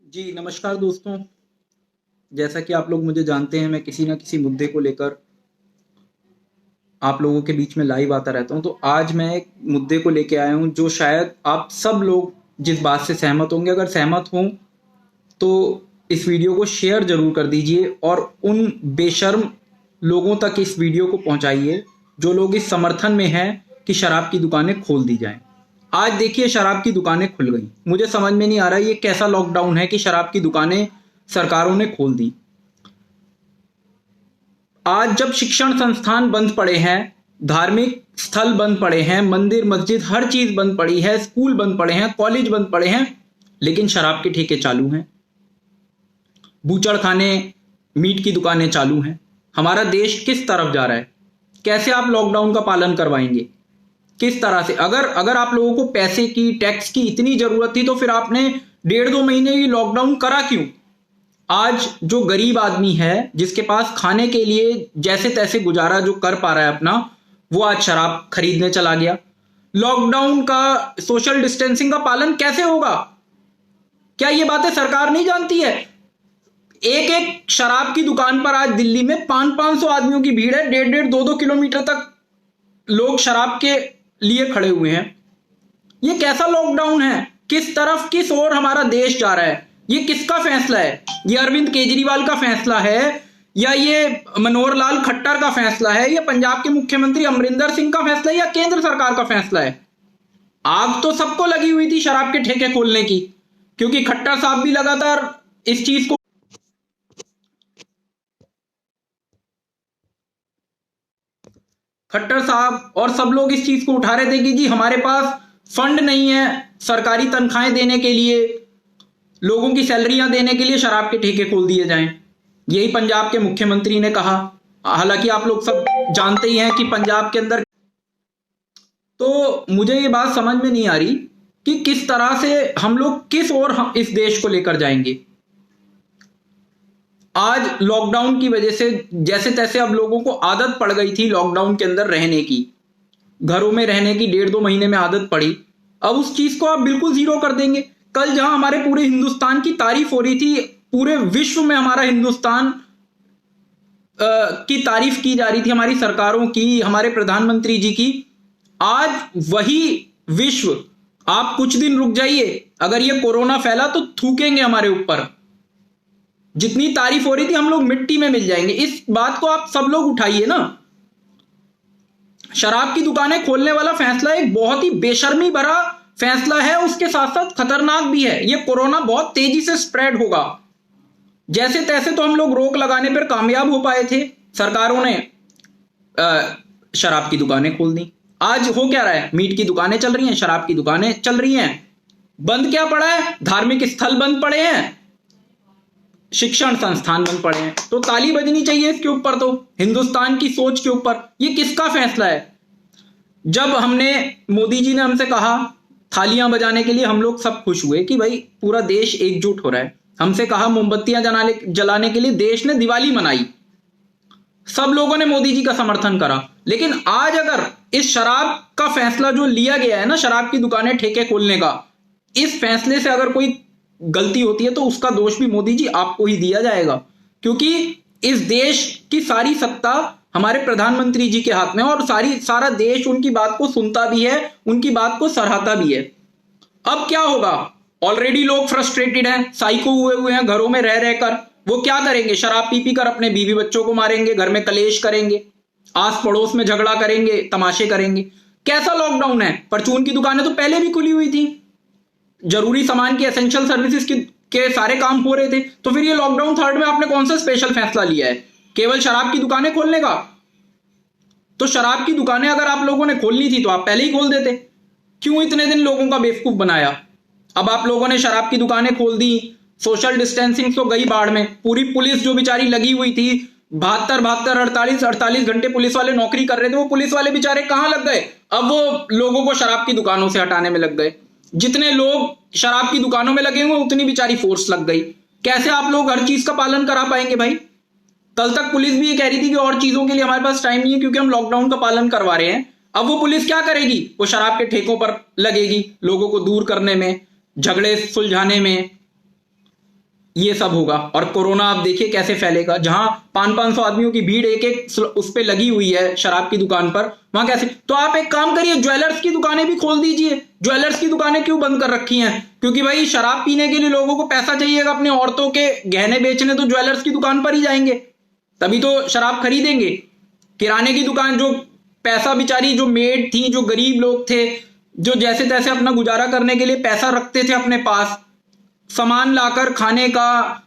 जी, नमस्कार दोस्तों। जैसा कि आप लोग मुझे जानते हैं, मैं किसी न किसी मुद्दे को लेकर आप लोगों के बीच में लाइव आता रहता हूँ। तो आज मैं एक मुद्दे को लेके आया हूँ, जो शायद आप सब लोग जिस बात से सहमत होंगे। अगर सहमत हों, तो इस वीडियो को शेयर ज़रूर कर दीजिए और उन बेशर्म लोगों तक इस वीडियो को पहुँचाइए, जो लोग इस समर्थन में हैं कि शराब की दुकानें खोल दी जाएँ। आज देखिए, शराब की दुकानें खुल गई। मुझे समझ में नहीं आ रहा ये कैसा लॉकडाउन है कि शराब की दुकानें सरकारों ने खोल दी। आज जब शिक्षण संस्थान बंद पड़े हैं, धार्मिक स्थल बंद पड़े हैं, मंदिर मस्जिद हर चीज बंद पड़ी है, स्कूल बंद पड़े हैं, कॉलेज बंद पड़े हैं, लेकिन शराब के ठेके चालू हैं, बूचड़ खाने, मीट की दुकानें चालू हैं। हमारा देश किस तरफ जा रहा है? कैसे आप लॉकडाउन का पालन करवाएंगे? किस तरह से? अगर अगर आप लोगों को पैसे की, टैक्स की इतनी जरूरत थी, तो फिर आपने 1.5-2 महीने की लॉकडाउन करा क्यों? आज जो गरीब आदमी है, जिसके पास खाने के लिए जैसे तैसे गुजारा जो कर पा रहा है अपना, वो आज शराब खरीदने चला गया। लॉकडाउन का, सोशल डिस्टेंसिंग का पालन कैसे होगा? क्या ये बातें सरकार नहीं जानती है? एक एक शराब की दुकान पर आज दिल्ली में 500-500 आदमियों की भीड़ है। 1.5-2 किलोमीटर तक लोग शराब के लिए खड़े हुए हैं। ये कैसा लॉकडाउन है? किस तरफ, किस ओर हमारा देश जा रहा है? ये किसका फैसला है? ये अरविंद केजरीवाल का फैसला है, या ये मनोहर लाल खट्टर का फैसला है, या पंजाब के मुख्यमंत्री अमरिंदर सिंह का फैसला है, या केंद्र सरकार का फैसला है? आग तो सबको लगी हुई थी शराब के ठेके खोलने की, क्योंकि खट्टर साहब भी लगातार इस चीज को, खट्टर साहब और सब लोग इस चीज को उठा रहे थे कि जी हमारे पास फंड नहीं है सरकारी तनख्वाहें देने के लिए, लोगों की सैलरियां देने के लिए शराब के ठेके खोल दिए जाएं। यही पंजाब के मुख्यमंत्री ने कहा। हालांकि आप लोग सब जानते ही हैं कि पंजाब के अंदर, तो मुझे ये बात समझ में नहीं आ रही कि किस तरह से हम लोग, किस ओर हम इस देश को लेकर जाएंगे। आज लॉकडाउन की वजह से जैसे तैसे अब लोगों को आदत पड़ गई थी लॉकडाउन के अंदर रहने की, घरों में रहने की 1.5-2 महीने में आदत पड़ी। अब उस चीज को आप बिल्कुल जीरो कर देंगे। कल जहां हमारे पूरे हिंदुस्तान की तारीफ हो रही थी, पूरे विश्व में हमारा हिंदुस्तान की तारीफ की जा रही थी, हमारी सरकारों की, हमारे प्रधानमंत्री जी की, आज वही विश्व, आप कुछ दिन रुक जाइए, अगर ये कोरोना फैला तो थूकेंगे हमारे ऊपर। जितनी तारीफ हो रही थी, हम लोग मिट्टी में मिल जाएंगे। इस बात को आप सब लोग उठाइए ना। शराब की दुकानें खोलने वाला फैसला एक बहुत ही बेशर्मी भरा फैसला है, उसके साथ साथ खतरनाक भी है। यह कोरोना बहुत तेजी से स्प्रेड होगा। जैसे तैसे तो हम लोग रोक लगाने पर कामयाब हो पाए थे, सरकारों ने शराब की दुकानें खोल दी। आज हो क्या रहा है? मीट की दुकानें चल रही हैं, शराब की दुकानें चल रही हैं। बंद क्या पड़ा है? धार्मिक स्थल बंद पड़े हैं, शिक्षण संस्थान बंद पड़े हैं। तो ताली बजनी चाहिए इसके ऊपर, तो हिंदुस्तान की सोच के ऊपर। ये किसका फैसला है? जब हमने, मोदी जी ने हमसे कहा थालियां बजाने के लिए, हम लोग सब खुश हुए कि भाई पूरा देश एकजुट हो रहा है। हमसे कहा मोमबत्तियां जलाने के लिए, देश ने दिवाली मनाई, सब लोगों ने मोदी जी का समर्थन करा। लेकिन आज अगर इस शराब का फैसला जो लिया गया है ना, शराब की दुकानें ठेके खोलने का, इस फैसले से अगर कोई गलती होती है तो उसका दोष भी मोदी जी आपको ही दिया जाएगा, क्योंकि इस देश की सारी सत्ता हमारे प्रधानमंत्री जी के हाथ में, और सारा देश उनकी बात को सुनता भी है, उनकी बात को सराहता भी है। अब क्या होगा? ऑलरेडी लोग फ्रस्ट्रेटेड हैं, साइको हुए हैं घरों में रह रहकर। वो क्या करेंगे? शराब पी पी कर अपने बीवी बच्चों को मारेंगे, घर में कलेश करेंगे, आस पड़ोस में झगड़ा करेंगे, तमाशे करेंगे। कैसा लॉकडाउन है? परचून की दुकानें तो पहले भी खुली हुई थी, जरूरी सामान की, एसेंशियल सर्विसेज के सारे काम हो रहे थे। तो फिर ये लॉकडाउन थर्ड में आपने कौन सा स्पेशल फैसला लिया है? केवल शराब की दुकानें खोलने का? तो शराब की दुकानें अगर आप लोगों ने खोलनी थी तो आप पहले ही खोल देते। क्यों इतने दिन लोगों का बेवकूफ बनाया? अब आप लोगों ने शराब की दुकानें खोल दी, सोशल डिस्टेंसिंग तो गई बाढ़ में। पूरी पुलिस जो बेचारी लगी हुई थी, 72 48 घंटे पुलिस वाले नौकरी कर रहे थे, वो पुलिस वाले बेचारे कहां लग गए? अब वो लोगों को शराब की दुकानों से हटाने में लग गए। जितने लोग शराब की दुकानों में लगे हुए, उतनी बेचारी फोर्स लग गई। कैसे आप लोग हर चीज का पालन करा पाएंगे भाई? कल तक पुलिस भी ये कह रही थी कि और चीजों के लिए हमारे पास टाइम नहीं है, क्योंकि हम लॉकडाउन का पालन करवा रहे हैं। अब वो पुलिस क्या करेगी? वो शराब के ठेकों पर लगेगी, लोगों को दूर करने में, झगड़े सुलझाने में। ये सब होगा। और कोरोना आप देखिए कैसे फैलेगा, जहां 500-500 आदमियों की भीड़ एक एक उस पे लगी हुई है शराब की दुकान पर, वहां कैसे। तो आप एक काम करिए, ज्वेलर्स की दुकानें भी खोल दीजिए। ज्वेलर्स की दुकानें क्यों बंद कर रखी हैं? क्योंकि भाई शराब पीने के लिए लोगों को पैसा चाहिएगा, अपनी औरतों के गहने बेचने तो ज्वेलर्स की दुकान पर ही जाएंगे, तभी तो शराब खरीदेंगे। किराने की दुकान, जो पैसा बेचारी जो मेड थी, जो गरीब लोग थे, जो जैसे तैसे अपना गुजारा करने के लिए पैसा रखते थे अपने पास, सामान लाकर खाने का,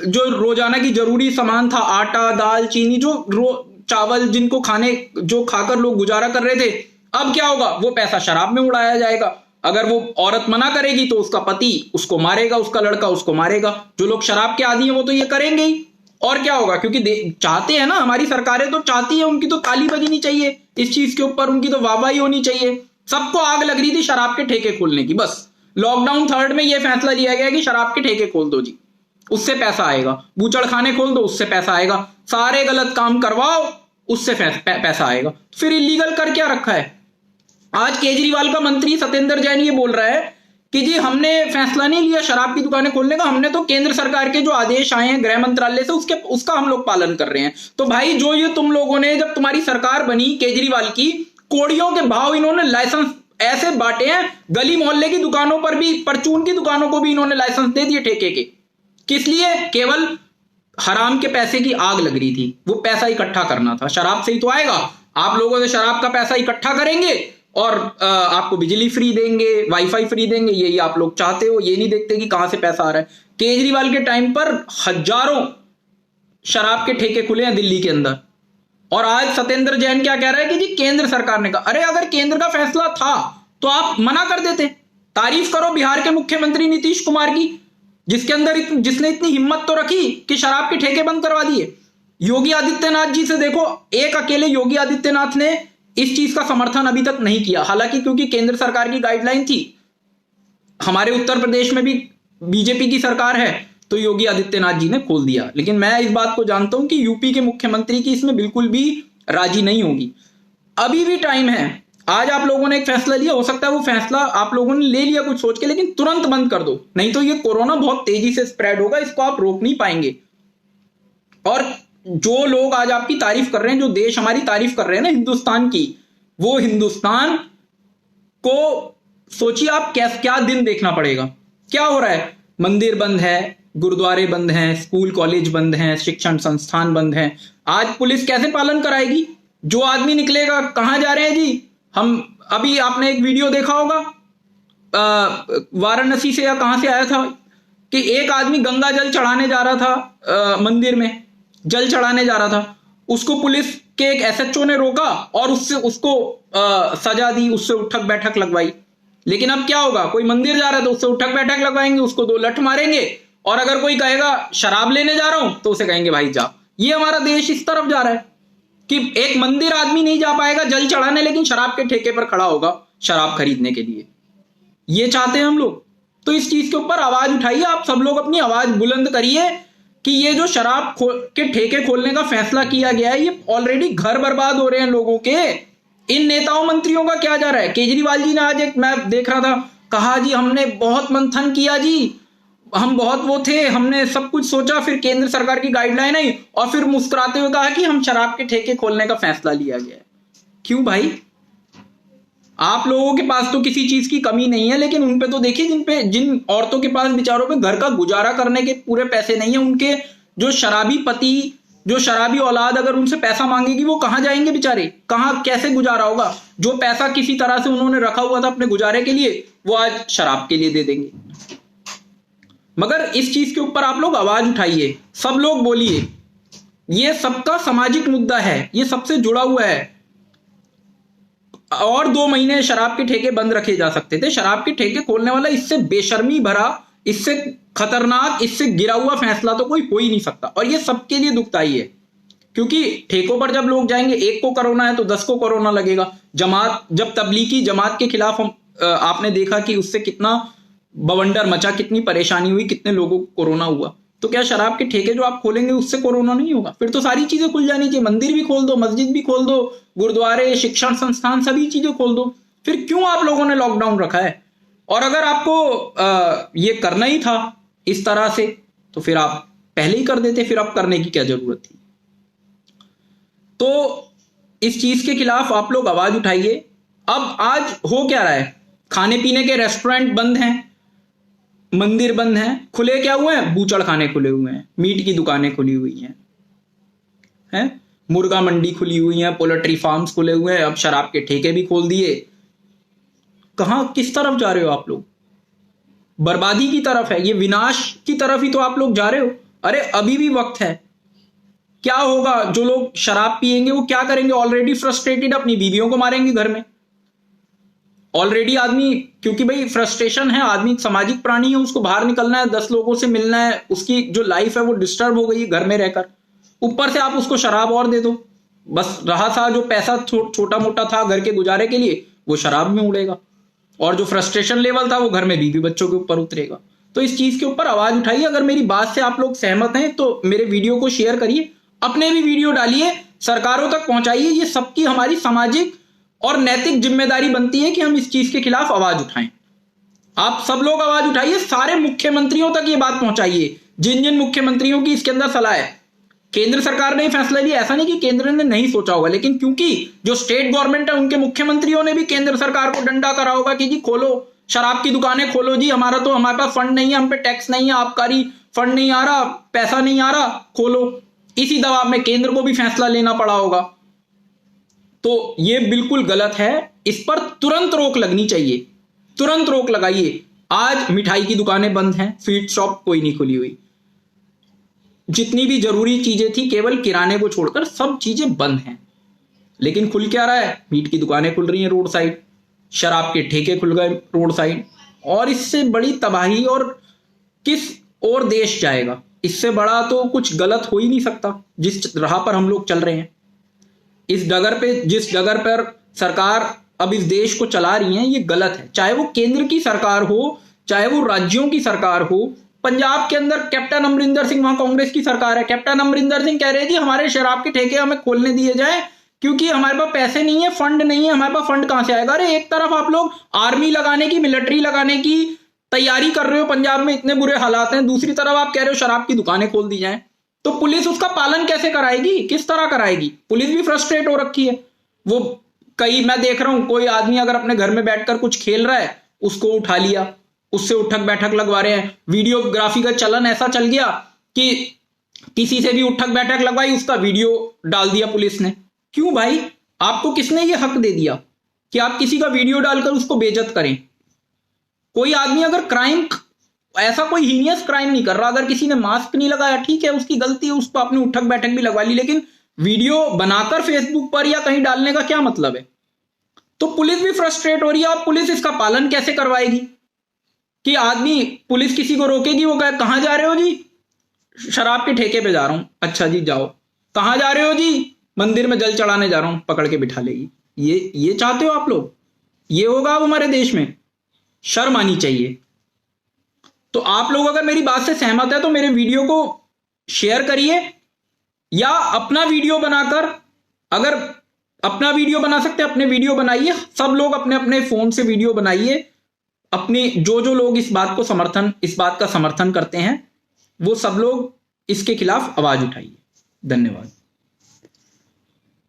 जो रोजाना की जरूरी सामान था, आटा दाल चीनी, जो चावल, जिनको खाने, जो खाकर लोग गुजारा कर रहे थे, अब क्या होगा? वो पैसा शराब में उड़ाया जाएगा। अगर वो औरत मना करेगी तो उसका पति उसको मारेगा, उसका लड़का उसको मारेगा। जो लोग शराब के आदी हैं वो तो ये करेंगे ही। और क्या होगा? क्योंकि चाहते हैं ना, हमारी सरकारें तो चाहती है, उनकी तो ताली बजनी चाहिए इस चीज के ऊपर, उनकी तो वाहवाही होनी चाहिए। सबको आग लग रही थी शराब के ठेके खोलने की, बस लॉकडाउन 3rd में यह फैसला लिया गया कि शराब के ठेके खोल दो जी, उससे पैसा आएगा। बूचड़खाने खोल दो, उससे पैसा आएगा। सारे गलत काम करवाओ, उससे पैसा आएगा। फिर इलीगल कर क्या रखा है? आज केजरीवाल का मंत्री सत्येंद्र जैन ये बोल रहा है कि जी हमने फैसला नहीं लिया शराब की दुकानें खोलने का, हमने तो केंद्र सरकार के जो आदेश आए हैं गृह मंत्रालय से उसका हम लोग पालन कर रहे हैं। तो भाई जो ये तुम लोगों ने, जब तुम्हारी सरकार बनी केजरीवाल की, कोड़ियों के भाव इन्होंने लाइसेंस ऐसे बांटे हैं, गली मोहल्ले की दुकानों पर भी, परचून की दुकानों को भी इन्होंने लाइसेंस दे दिए ठेके के। किस लिए? केवल हराम के पैसे की आग लग रही थी, वो पैसा इकट्ठा करना था। शराब से ही तो आएगा। आप लोगों से शराब का पैसा इकट्ठा करेंगे और आपको बिजली फ्री देंगे, वाईफाई फ्री देंगे, यही आप लोग चाहते हो। ये नहीं देखते कि कहां से पैसा आ रहा है। केजरीवाल के टाइम पर हजारों शराब के ठेके खुले हैं दिल्ली के अंदर, और आज सत्येंद्र जैन क्या कह रहा है कि जी केंद्र सरकार ने कहा। अरे अगर केंद्र का फैसला था तो आप मना कर देते। तारीफ करो बिहार के मुख्यमंत्री नीतीश कुमार की, जिसने इतनी हिम्मत तो रखी कि शराब के ठेके बंद करवा दिए। योगी आदित्यनाथ जी से देखो, एक अकेले योगी आदित्यनाथ ने इस चीज का समर्थन अभी तक नहीं किया, हालांकि क्योंकि केंद्र सरकार की गाइडलाइन थी। हमारे उत्तर प्रदेश में भी बीजेपी की सरकार है, तो योगी आदित्यनाथ जी ने खोल दिया। लेकिन मैं इस बात को जानता हूं कि यूपी के मुख्यमंत्री की इसमें बिल्कुल भी राजी नहीं होगी। अभी भी टाइम है। आज आप लोगों ने एक फैसला लिया, हो सकता है वो फैसला आप लोगों ने ले लिया कुछ सोच के, लेकिन तुरंत बंद कर दो, नहीं तो ये कोरोना बहुत तेजी से स्प्रेड होगा, इसको आप रोक नहीं पाएंगे। और जो लोग आज आपकी तारीफ कर रहे हैं, जो देश हमारी तारीफ कर रहे हैं ना हिंदुस्तान की, वो हिंदुस्तान को सोचिए आप क्या दिन देखना पड़ेगा। क्या हो रहा है? मंदिर बंद है, गुरुद्वारे बंद हैं, स्कूल कॉलेज बंद हैं, शिक्षण संस्थान बंद हैं। आज पुलिस कैसे पालन कराएगी? जो आदमी निकलेगा, कहां जा रहे हैं जी हम? अभी आपने एक वीडियो देखा होगा, वाराणसी से या कहां से आया था, कि एक आदमी गंगा जल चढ़ाने जा रहा था, मंदिर में जल चढ़ाने जा रहा था। उसको पुलिस के एक एसएचओ ने रोका और उसको सजा दी, उससे उठक बैठक लगवाई। लेकिन अब क्या होगा? कोई मंदिर जा रहा है तो उससे उठक बैठक लगवाएंगे, उसको 2 लठ मारेंगे, और अगर कोई कहेगा शराब लेने जा रहा हूं तो उसे कहेंगे भाई जा। ये हमारा देश इस तरफ जा रहा है कि एक मंदिर आदमी नहीं जा पाएगा जल चढ़ाने, लेकिन शराब के ठेके पर खड़ा होगा शराब खरीदने के लिए। ये चाहते हैं हम लोग। तो इस चीज के ऊपर आवाज उठाइए, आप सब लोग अपनी आवाज बुलंद करिए कि ये जो शराब के ठेके खोलने का फैसला किया गया है, ये ऑलरेडी घर बर्बाद हो रहे हैं लोगों के। इन नेताओं मंत्रियों का क्या जा रहा है? केजरीवाल जी ने आज एक, मैं देख रहा था, कहा जी हमने बहुत मंथन किया जी, हम बहुत वो थे, हमने सब कुछ सोचा, फिर केंद्र सरकार की गाइडलाइन आई और फिर मुस्कुराते हुए कहा कि हम शराब के ठेके खोलने का फैसला लिया गया है। क्यों भाई? आप लोगों के पास तो किसी चीज की कमी नहीं है, लेकिन उन पे तो देखिए, जिन औरतों के पास बेचारों पे घर का गुजारा करने के पूरे पैसे नहीं है, उनके जो शराबी पति, जो शराबी औलाद अगर उनसे पैसा मांगेगी, वो कहां जाएंगे बेचारे? कहां, कैसे गुजारा होगा? जो पैसा किसी तरह से उन्होंने रखा हुआ था अपने गुजारे के लिए, वो आज शराब के लिए दे देंगे। मगर इस चीज के ऊपर आप लोग आवाज उठाइए, सब लोग बोलिए। ये सबका सामाजिक मुद्दा है, ये सबसे जुड़ा हुआ है। और 2 महीने शराब के ठेके बंद रखे जा सकते थे। शराब के ठेके खोलने वाला इससे बेशर्मी भरा, इससे खतरनाक, इससे गिरा हुआ फैसला तो कोई हो ही नहीं सकता। और ये सबके लिए दुखदाई है, क्योंकि ठेकों पर जब लोग जाएंगे, एक को कोरोना है तो 10 को कोरोना लगेगा। जब तबलीगी जमात के खिलाफ आपने देखा कि उससे कितना बवंडर मचा, कितनी परेशानी हुई, कितने लोगों को कोरोना हुआ। तो क्या शराब के ठेके जो आप खोलेंगे उससे कोरोना नहीं होगा? फिर तो सारी चीजें खुल जानी चाहिए। मंदिर भी खोल दो, मस्जिद भी खोल दो, गुरुद्वारे, शिक्षण संस्थान, सभी चीजें खोल दो। फिर क्यों आप लोगों ने लॉकडाउन रखा है? और अगर आपको ये करना ही था इस तरह से, तो फिर आप पहले ही कर देते, फिर अब करने की क्या जरूरत थी। तो इस चीज के खिलाफ आप लोग आवाज उठाइए। अब आज हो क्या रहा है, खाने पीने के रेस्टोरेंट बंद हैं, मंदिर बंद हैं, खुले क्या हुए हैं, बूचड़ खाने खुले हुए हैं, मीट की दुकानें खुली हुई हैं, मुर्गा मंडी खुली हुई है, पोल्ट्री फार्म्स खुले हुए हैं, अब शराब के ठेके भी खोल दिए। कहां, किस तरफ जा रहे हो आप लोग? बर्बादी की तरफ है, ये विनाश की तरफ ही तो आप लोग जा रहे हो। अरे अभी भी वक्त है। क्या होगा, जो लोग शराब पिएंगे वो क्या करेंगे? ऑलरेडी फ्रस्ट्रेटेड, अपनी बीवियों को मारेंगे घर में। ऑलरेडी आदमी, क्योंकि भाई फ्रस्ट्रेशन है, आदमी सामाजिक प्राणी है, उसको बाहर निकलना है, 10 लोगों से मिलना है, उसकी जो लाइफ है वो डिस्टर्ब हो गई है घर में रहकर। ऊपर से आप उसको शराब और दे दो, बस रहा था जो पैसा छोटा मोटा था घर के गुजारे के लिए, वो शराब में उड़ेगा, और जो फ्रस्ट्रेशन लेवल था वो घर में बीवी बच्चों के ऊपर उतरेगा। तो इस चीज के ऊपर आवाज उठाइए। अगर मेरी बात से आप लोग सहमत हैं तो मेरे वीडियो को शेयर करिए, अपने भी वीडियो डालिए, सरकारों तक पहुंचाइए। ये सबकी हमारी सामाजिक और नैतिक जिम्मेदारी बनती है कि हम इस चीज के खिलाफ आवाज उठाएं। आप सब लोग आवाज उठाइए, सारे मुख्यमंत्रियों तक ये बात पहुंचाइए, जिन जिन मुख्यमंत्रियों की इसके अंदर सलाह है। केंद्र सरकार ने फैसला लिया, ऐसा नहीं कि केंद्र ने नहीं सोचा होगा, लेकिन क्योंकि जो स्टेट गवर्नमेंट है उनके मुख्यमंत्रियों ने भी केंद्र सरकार को डंडा करा होगा कि जी खोलो, शराब की दुकानें खोलो जी, हमारे पास फंड नहीं है, हम पे टैक्स नहीं है, आबकारी फंड नहीं आ रहा, पैसा नहीं आ रहा, खोलो। इसी दबाव में केंद्र को भी फैसला लेना पड़ा होगा। तो ये बिल्कुल गलत है, इस पर तुरंत रोक लगनी चाहिए, तुरंत रोक लगाइए। आज मिठाई की दुकानें बंद हैं, स्वीट शॉप कोई नहीं खुली हुई, जितनी भी जरूरी चीजें थी केवल किराने को छोड़कर सब चीजें बंद हैं। लेकिन खुल क्या रहा है, मीट की दुकानें खुल रही हैं रोड साइड, शराब के ठेके खुल गए रोड साइड, और इससे बड़ी तबाही और किस और देश जाएगा? इससे बड़ा तो कुछ गलत हो ही नहीं सकता जिस राह पर हम लोग चल रहे हैं। इस डगर पे, जिस डगर पर सरकार अब इस देश को चला रही है, ये गलत है। चाहे वो केंद्र की सरकार हो, चाहे वो राज्यों की सरकार हो। पंजाब के अंदर कैप्टन अमरिंदर सिंह, वहां कांग्रेस की सरकार है, कैप्टन अमरिंदर सिंह कह रहे हैं जी हमारे शराब के ठेके हमें खोलने दिए जाए क्योंकि हमारे पास पैसे नहीं है, फंड नहीं है। हमारे पास फंड कहां से आएगा? अरे एक तरफ आप लोग आर्मी लगाने की, मिलिट्री लगाने की तैयारी कर रहे हो, पंजाब में इतने बुरे हालात हैं, दूसरी तरफ आप कह रहे हो शराब की दुकानें खोल दी जाए। तो पुलिस उसका पालन कैसे कराएगी, किस तरह कराएगी? पुलिस भी फ्रस्ट्रेट हो रखी है। वो कई, मैं देख रहा हूं, कोई आदमी अगर अपने घर में बैठकर कुछ खेल रहा है, उसको उठा लिया, उससे उठक बैठक लगवा रहे हैं। वीडियोग्राफी का चलन ऐसा चल गया कि किसी से भी उठक बैठक लगवाई, उसका वीडियो डाल दिया पुलिस ने। क्यों भाई, आपको किसने ये हक दे दिया कि आप किसी का वीडियो डालकर उसको बेइज्जत करें? कोई आदमी अगर क्राइम, ऐसा कोई हीनियस क्राइम नहीं कर रहा, अगर किसी ने मास्क नहीं लगाया, ठीक है, उसकी गलती है, उसको आपने उठक बैठक भी लगवा ली, लेकिन वीडियो बनाकर फेसबुक पर या कहीं डालने का क्या मतलब है? तो पुलिस भी फ्रस्ट्रेट हो रही है। और पुलिस इसका पालन कैसे करवाएगी कि आदमी, पुलिस किसी को रोकेगी, वो कहे कहां जा रहे हो जी? शराब के ठेके पे जा रहा हूं। अच्छा जी जाओ। कहां जा रहे हो जी? मंदिर में जल चढ़ाने जा रहा हूं। पकड़ के बिठा लेगी। ये चाहते हो आप लोग? ये होगा अब हमारे देश में? शर्म आनी चाहिए। तो आप लोग अगर मेरी बात से सहमत है तो मेरे वीडियो को शेयर करिए, या अपना वीडियो बनाकर, अगर अपना वीडियो बना सकते हैं अपने वीडियो बनाइए। सब लोग अपने अपने फोन से वीडियो बनाइए। अपने जो लोग इस बात का समर्थन करते हैं, वो सब लोग इसके खिलाफ आवाज उठाइए। धन्यवाद।